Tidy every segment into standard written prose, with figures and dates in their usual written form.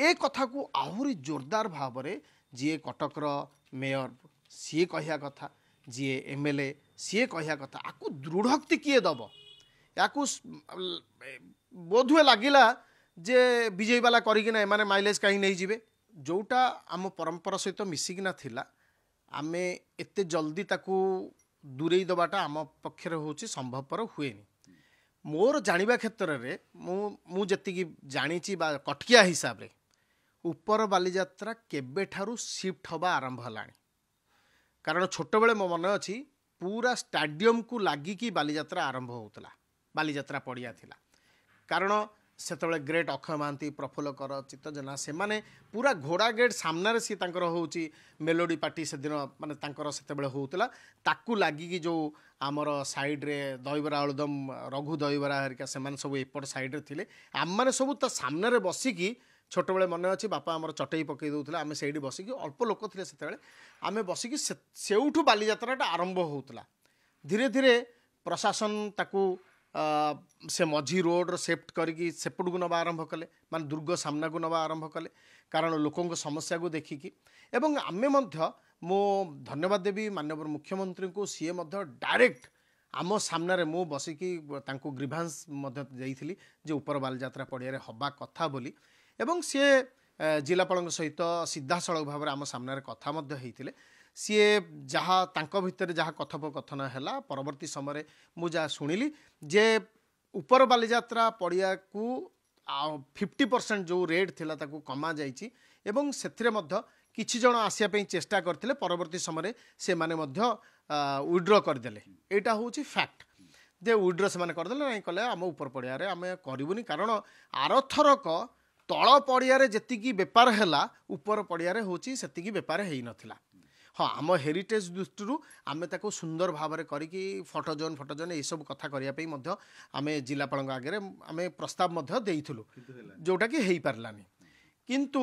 ए कथा को आहुरी जोरदार भाव में जी कटकर मेयर सी कहिया कथा जी एमएलए सी कहिया कथा आपको दृढ़ोक्ति किए दब या बोधुए लगिला जे विजयी वाला करिकिना एमाने माइलेज कहीं नहीं जीवे जोटा आम परंपरा सहित मिसिकिना थिला आमे एते जल्दी ताकू दूरेई दबाटा आम पक्षर होची संभवपर हुएनी मोर जानिबा क्षेत्र रे मु जति जानी बा कटकिया हिसाब रे ऊपर बालीजात्रा केबे ठारू शिफ्ट हवा आरंभ हलानी कारण छोट बेले मो मन अछि पूरा स्टाडियम को लागिकी बालीजात्रा आरंभ होतला बालीजात्रा पड़िया थिला कारण सेतबेले ग्रेट अक्षय महांती प्रफुल्ल कर चित्त जेना से माने पूरा घोड़ा गेट सामने सी तांकर होउची मेलोडी पार्टी से दिन माने तांकर सेतबेले होउतला ताकू लागिकी जो आमर साइड रे दहीबरा आलुदम रघु दहीबरा हरिका से माने सब एपट साइड रे थिले आम माने सब ता सामने रे बसिकी छोट बेले मन अच्छी बापा आमर चटई पकई दउतला आमे सेठी बसिकी अल्प लोक थिले सेतबेले आमे बसिकी सेउठू बालीजात्राटा आरंभ होउतला धीरे धीरे प्रशासन ताकू से मझी रोड सेफ्ट करके सेपट को नवा आरंभ कले मान दुर्ग सामना को नवा आरंभ कले कारण लोकों समस्या को देखिकी एवं आमे मध्य मो धन्यवाद देवी माननीय मुख्यमंत्री को सी डायरेक्ट आम सामने मु बसिकी तांको ग्रीभांस देइथिली जे ऊपर बालीजात्रा पड़िया हवा कथा बोली एवं सी जिलापाल सहित सीधासलख भाव आम सामने कथा होइथिले सी जहाँ तांको भितर जहाँ कथोपकथन है परवर्ती समय मु जहाँ शुणिली जे ऊपर बालीजात्रा पड़िया को 50% जो रेट थिला ताकू कमा जाइछि एवं सेथिरे मध्य किछि जण आसिया पे चेष्टा करथिले परवर्ती समय से माने मध्य विड्रॉ करदेले एटा होछि फैक्ट जे विड्रॉ से माने करदेले नहीं कले आम ऊपर पड़िया रे आमे करिवुनी कारण आरथरक तळ पड़िया रे जेतिकी बेपार हैला ऊपर पड़िया रे होछि सेतिकी बेपार हेई नथिला हाँ आम हेरिटेज दृष्टि आमे ताको सुंदर भाव में करिकी फोटोजोन ये सब कथा करने आम जिलापाल आगे आम प्रस्ताव देइथिलु जोटा कि हेई पारलानी किंतु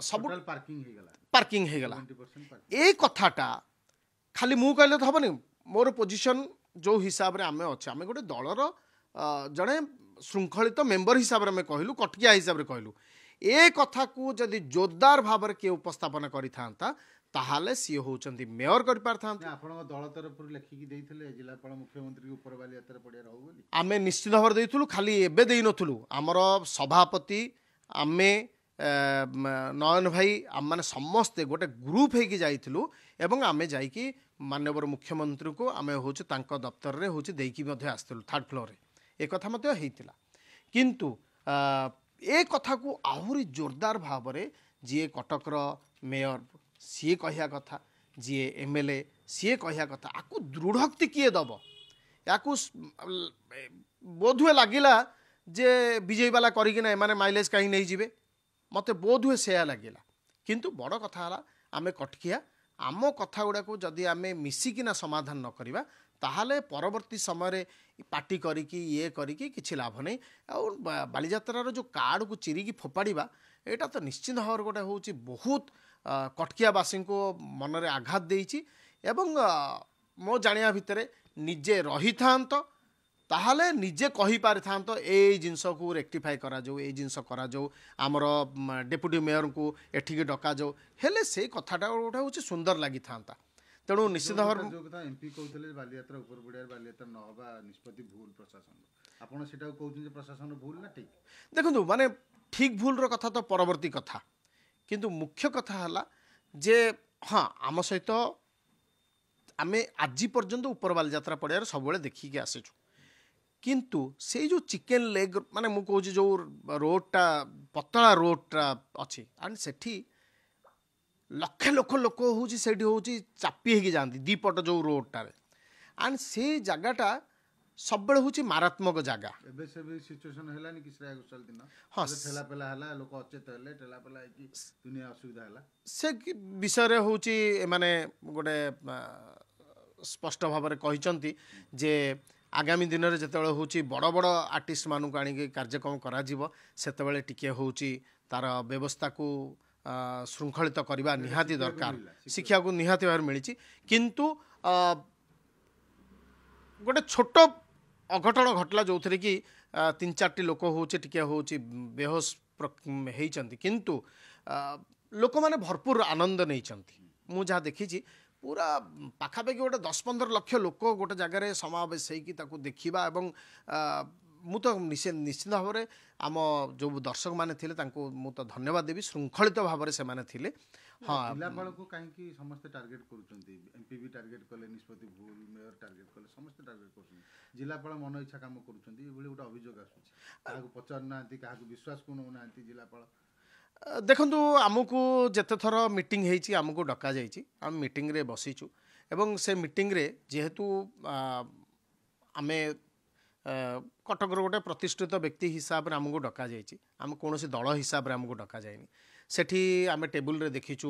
सब पार्किंग हो गला ए कथाटा खाली मु कहले तो हबनी मोर पोजीशन जो हिसाब रे आमे अच्छे आमे गोटे दलर जड़े श्रृंखलित मेंबर हिसाब रे कहलु कटकिया हिसाब रे कहलु ए कथा को जदि जोरदार भाव में किए उपस्थापन करिथांता ताहाले सी होउचंती मेयर कर पारथांत आपण दल तरफ लेखिकी देइथिले जिलापाल मुख्यमंत्री ऊपर बालीजात्रा पड़िया रहउ बोली आमे निश्चित भाव देइथुलु खाली एबे देइ नथुलु हमर सभापति आमे नयन भाई आम माने समस्ते गोटे ग्रुप हेकी जाइथिलु एवं आमे जाइकी माननीय मुख्यमंत्री को आमे होउछ तांको दफ्तर रे होउछ देइकी मध्ये आस्थिलु थर्ड फ्लोर रे ए कथा मध्ये हेइतिला किंतु ए कथा को आहुरी जोरदार भाव में जी कटकर मेयर सी कहिया कथा जी एमएलए सी कहिया कथा आपको दृढ़ोक्ति किए दब या बोधुए लगिला जे विजयी वाला करिकिना एमाने माइलेज कहीं नहीं जीवे मते बोधुए से लगिला किंतु बड़ कथा है आमे कटकिया आम कथा गुड़ा को जदि आमे मिसिकिना समाधान न करिबा ताहाले परवर्ती समय पार्टी करिकी ये करिकी किछि लाभ नहीं और बालीजात्रार जो कार्ड को चिरिकी फोपाड़िबा एटा तो निश्चित भाव गोटे होउची बहुत कटकियावासी को मनरे आघात देइछि एवं मो जानिया भितरे निजे रही थांत ताहाले निजे कहि पारि थांत ए जिंस को रेक्टिफाई करा जो ए जिंस करा जो आमर डेप्यूटी मेयर को एठिके डका जो हेले से कथाटा गोटे होउची सुंदर लागि थांता तेणु निश्चित भाव जो कथा एमपी कहउतले बालीजात्रा ऊपर पड़िया बालीजात्रा न होबा निष्पत्ति भूल प्रशासन आपण सेटा कहउछन जे प्रशासन भूल ना ठीक देखंतु माने ठीक भूल रो कथा तो परवर्ती कथा किंतु मुख्य कथा हला जे हाँ आम सहित आमे आज पर्यंत ऊपर बालीजात्रा पड़िया सब बेले देखिकी आसीचु किंतु से जो चिकेन लेग माने मु कहूँ जो रोडटा पतला रोडटा अच्छी एंड सेठी लक्ष लक्ष लोक हूँ से चापी होगी जाती दीपट जो रोडटारे एंड से जगटा सब बेले हूँ मारात्मक जगह एबे से भी सिचुएशन हेलानी कि श्रेय घोषाल दिन हाँ ठेला पेला हला लोक अचेत हेले ठेला पेला कि दुनिया असुविधा हला से विषय रे हूँ माने गोटे स्पष्ट भाव में कहिसंती जे आगामी दिन में जिते हूँ बड़ बड़ आर्टिस्ट मानू आनिक कार्यक्रम करा सेतेबेले टिके हूँ तार व्यवस्था को श्रृंखलित करवा निहाती दरकार शिक्षा को निहाती भाव मिली किंतु गोटे छोट अघटन घटला जो थे कि 3-4 लोक हूँ टिके हूँ बेहोश ହେଇଛନ୍ତି କିନ୍ତୁ ଲୋକମାନେ ଭରପୁର ଆନନ୍ଦ ନେଇଛନ୍ତି। ମୁଁ ଯାହା ଦେଖିଛି ପୁରା ପାଖାପାଖି ଗୋଟେ 10-15 ଲକ୍ଷ ଲୋକ ଗୋଟେ ଜାଗାରେ ସମାବେଶ ହେଇକି ତାକୁ ଦେଖିବା ଏବଂ ମୁଁ ତ ନିଶ୍ଚିତ ଭାବରେ ଆମ ଯେଉଁ ଦର୍ଶକମାନେ ଥିଲେ ତାଙ୍କୁ ମୁଁ ତ ଧନ୍ୟବାଦ ଦେବି। ଶୃଙ୍ଖଳିତ ଭାବରେ ସେମାନେ ଥିଲେ। ହଁ, ଜିଲ୍ଲାପାଳକୁ କାହିଁକି ସମସ୍ତେ ଟାର୍ଗେଟ କରୁଛନ୍ତି? ଏମପି ବି ଟାର୍ଗେଟ କଲେ, ନିଷ୍ପତ୍ତି ଭୁଲ, ମେୟର ଟାର୍ଗେଟ କଲେ, ସମସ୍ତେ ଟାର୍ଗେଟ କରୁଛନ୍ତି। ଜିଲ୍ଲାପାଳ ମନ ଇଚ୍ଛା କାମ କରୁଛନ୍ତି ଏଭଳି ଗୋଟେ ଅଭିଯୋଗ ଆସୁଛି। କାହାକୁ ପଚାରୁନାହାନ୍ତି, କାହାକୁ ବିଶ୍ୱାସକୁ ନେଉନାହାନ୍ତି ଜିଲ୍ଲାପାଳ। ଦେଖନ୍ତୁ ଆମକୁ ଯେତେ ଥର ମିଟିଂ ହେଇଛି ଆମକୁ ଡକାଯାଇଛି, ଆମେ ମିଟିଂରେ ବସିଛୁ ଏବଂ ସେ ମିଟିଂରେ ଯେହେତୁ ଆମେ କଟକର ଗୋଟେ ପ୍ରତିଷ୍ଠିତ ବ୍ୟକ୍ତି ହିସାବରେ ଆମକୁ ଡକାଯାଇଛି, ଆମେ କୌଣସି ଦଳ ହିସାବରେ ଆମକୁ ଡକାଯାଇନି। ସେଠି ଆମେ ଟେବୁଲରେ ଦେଖିଛୁ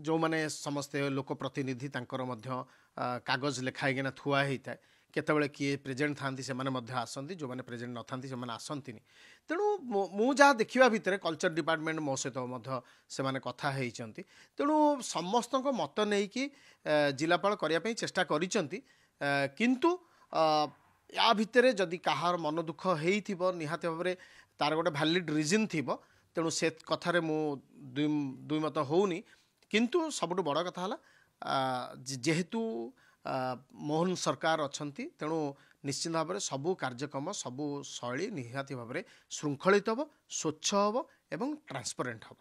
ଯେଉଁମାନେ ସମସ୍ତେ ଲୋକ ପ୍ରତିନିଧି ତାଙ୍କର ମଧ୍ୟ କାଗଜ ଲେଖା ହେଇକିନା ଥୁଆ ହେଇଥାଏ। କେତେବେଳେ କିଏ ପ୍ରେଜେଣ୍ଟ ଥାନ୍ତି ସେମାନେ ମଧ୍ୟ ଆସନ୍ତି, ଯେଉଁମାନେ ପ୍ରେଜେଣ୍ଟ ନଥାନ୍ତି ସେମାନେ ଆସନ୍ତିନି। ତେଣୁ ମୁଁ ଯାହା ଦେଖିବା ଭିତରେ କଲଚର ଡିପାର୍ଟମେଣ୍ଟ ମୋ ସହିତ ମଧ୍ୟ ସେମାନେ କଥା ହେଇଛନ୍ତି। ତେଣୁ ସମସ୍ତଙ୍କ ମତ ନେଇକି ଜିଲ୍ଲାପାଳ କରିବା ପାଇଁ ଚେଷ୍ଟା କରିଛନ୍ତି। କିନ୍ତୁ ୟା ଭିତରେ ଯଦି କାହାର ମନ ଦୁଃଖ ହେଇଥିବ ନିହାତି ଭାବରେ ତାର ଗୋଟେ ଭ୍ୟାଲିଡ୍ ରିଜନ୍ ଥିବ। ତେଣୁ ସେ କଥାରେ ମୁଁ ଦୁଇ ମତ ହେଉନି। କିନ୍ତୁ ସବୁଠୁ ବଡ଼ କଥା ହେଲା ଯେହେତୁ ମୋହନ ସରକାର ଅଛନ୍ତି ତେଣୁ ନିଶ୍ଚିତ ଭାବରେ ସବୁ କାର୍ଯ୍ୟକ୍ରମ ସବୁ ଶୈଳୀ ନିହାତି ଭାବରେ ଶୃଙ୍ଖଳିତ ହେବ, ସ୍ୱଚ୍ଛ ହେବ ଏବଂ ଟ୍ରାନ୍ସପାରେଣ୍ଟ ହେବ।